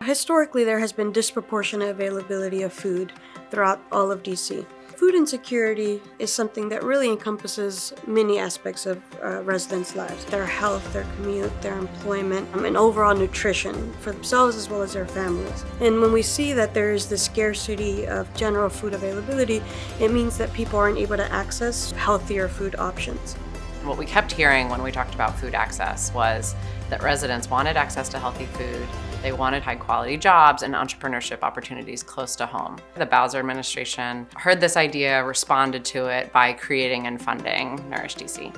Historically, there has been disproportionate availability of food throughout all of DC. Food insecurity is something that really encompasses many aspects of residents' lives: their health, their commute, their employment, and overall nutrition for themselves as well as their families. And when we see that there is this scarcity of general food availability, it means that people aren't able to access healthier food options. What we kept hearing when we talked about food access was that residents wanted access to healthy food. They wanted high quality jobs and entrepreneurship opportunities close to home. The Bowser administration heard this idea, responded to it by creating and funding Nourish DC.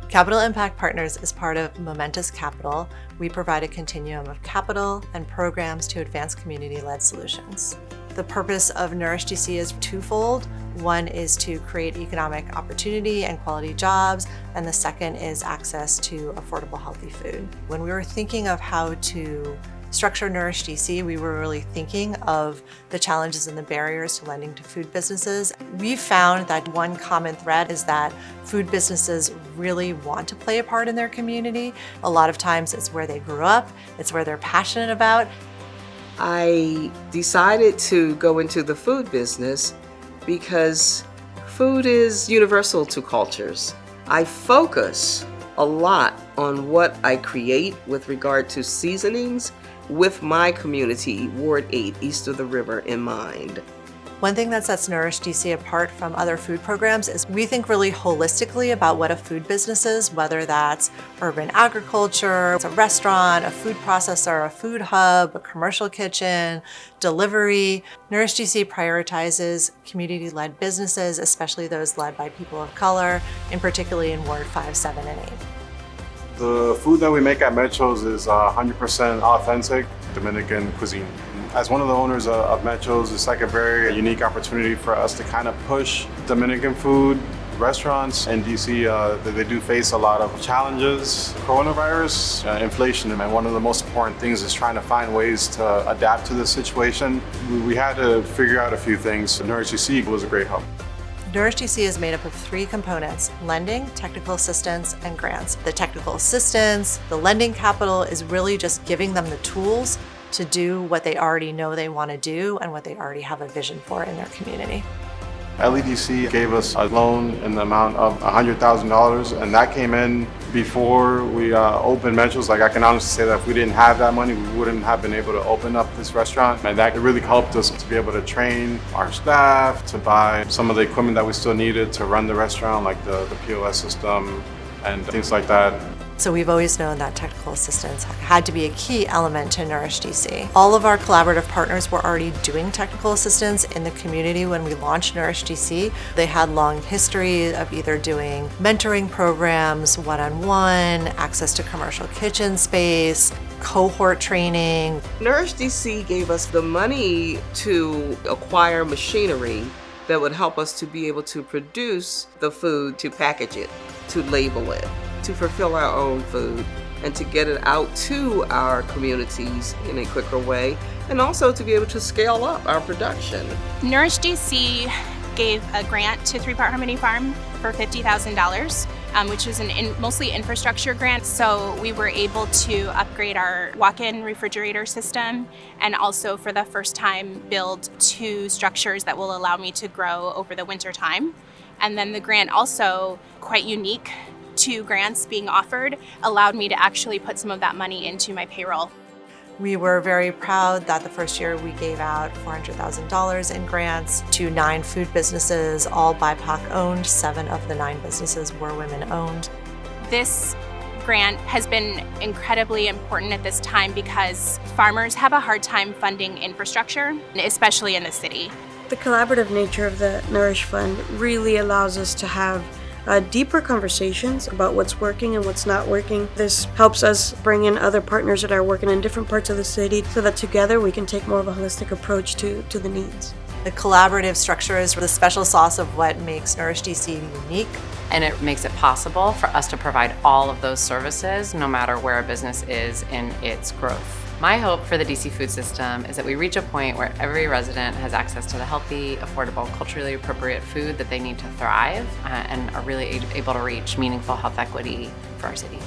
Capital Impact Partners is part of Momentus Capital. We provide a continuum of capital and programs to advance community-led solutions. The purpose of Nourish DC is twofold. One is to create economic opportunity and quality jobs, and the second is access to affordable, healthy food. When we were thinking of how to structure Nourish DC, we were really thinking of the challenges and the barriers to lending to food businesses. We found that one common thread is that food businesses really want to play a part in their community. A lot of times it's where they grew up, it's where they're passionate about. I decided to go into the food business because food is universal to cultures. I focus a lot on what I create with regard to seasonings with my community, Ward 8, east of the river, in mind. One thing that sets Nourish DC apart from other food programs is we think really holistically about what a food business is, whether that's urban agriculture, it's a restaurant, a food processor, a food hub, a commercial kitchen, delivery. Nourish DC prioritizes community-led businesses, especially those led by people of color, and particularly in Ward 5, 7, and 8. The food that we make at Metros is 100% authentic Dominican cuisine. As one of the owners of Metros, it's like a very unique opportunity for us to kind of push Dominican food. Restaurants in DC, they do face a lot of challenges. Coronavirus, inflation, and one of the most important things is trying to find ways to adapt to this situation. We had to figure out a few things. Nourish DC was a great help. Nourish DC is made up of 3 components: lending, technical assistance, and grants. The technical assistance, the lending capital is really just giving them the tools to do what they already know they want to do and what they already have a vision for in their community. LEDC gave us a loan in the amount of $100,000, and that came in before we opened Metros. Like, I can honestly say that if we didn't have that money, we wouldn't have been able to open up this restaurant. And that really helped us to be able to train our staff, to buy some of the equipment that we still needed to run the restaurant, like the POS system and things like that. So we've always known that technical assistance had to be a key element to Nourish DC. All of our collaborative partners were already doing technical assistance in the community when we launched Nourish DC. They had long history of either doing mentoring programs, one-on-one, access to commercial kitchen space, cohort training. Nourish DC gave us the money to acquire machinery that would help us to be able to produce the food, to package it, to label it, to fulfill our own food, and to get it out to our communities in a quicker way, and also to be able to scale up our production. Nourish DC gave a grant to Three Part Harmony Farm for $50,000, which is mostly infrastructure grant. So we were able to upgrade our walk-in refrigerator system, and also for the first time build 2 structures that will allow me to grow over the winter time. And then the grant, also quite unique, 2 grants being offered, allowed me to actually put some of that money into my payroll. We were very proud that the first year we gave out $400,000 in grants to 9 food businesses, all BIPOC owned. 7 of the 9 businesses were women owned. This grant has been incredibly important at this time because farmers have a hard time funding infrastructure, especially in the city. The collaborative nature of the Nourish Fund really allows us to have deeper conversations about what's working and what's not working. This helps us bring in other partners that are working in different parts of the city so that together we can take more of a holistic approach to the needs. The collaborative structure is the special sauce of what makes Nourish DC unique. And it makes it possible for us to provide all of those services no matter where a business is in its growth. My hope for the DC food system is that we reach a point where every resident has access to the healthy, affordable, culturally appropriate food that they need to thrive and are really able to reach meaningful health equity for our city.